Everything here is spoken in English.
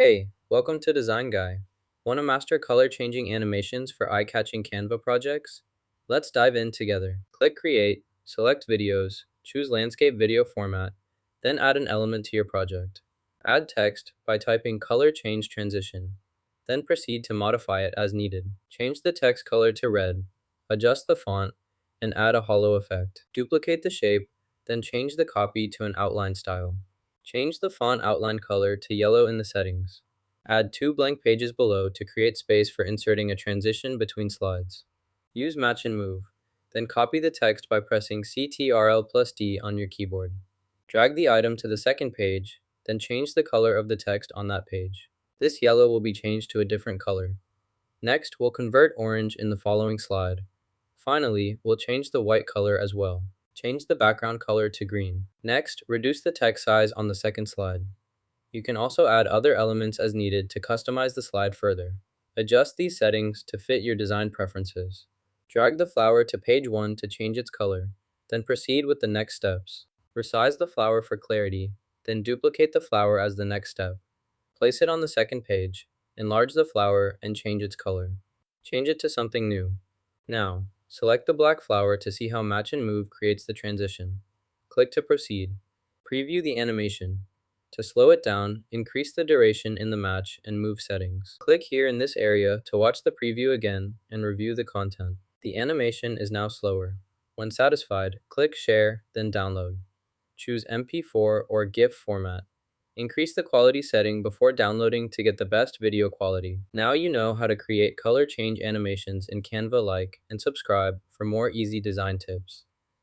Hey, welcome to Design Guy. Want to master color changing animations for eye-catching Canva projects? Let's dive in together. Click Create, select Videos, choose Landscape Video Format, then add an element to your project. Add text by typing Color Change Transition, then proceed to modify it as needed. Change the text color to red, adjust the font, and add a hollow effect. Duplicate the shape, then change the copy to an outline style. Change the font outline color to yellow in the settings. Add two blank pages below to create space for inserting a transition between slides. Use Match and Move, then copy the text by pressing Ctrl+D on your keyboard. Drag the item to the second page, then change the color of the text on that page. This yellow will be changed to a different color. Next, we'll convert orange in the following slide. Finally, we'll change the white color as well. Change the background color to green. Next, reduce the text size on the second slide. You can also add other elements as needed to customize the slide further. Adjust these settings to fit your design preferences. Drag the flower to page 1 to change its color, then proceed with the next steps. Resize the flower for clarity, then duplicate the flower as the next step. Place it on the second page, enlarge the flower, and change its color. Change it to something new. Now, select the black flower to see how Match and Move creates the transition. Click to proceed. Preview the animation. To slow it down, increase the duration in the Match and Move settings. Click here in this area to watch the preview again and review the content. The animation is now slower. When satisfied, click Share, then Download. Choose MP4 or GIF format. Increase the quality setting before downloading to get the best video quality. Now you know how to create color change animations in Canva and subscribe for more easy design tips.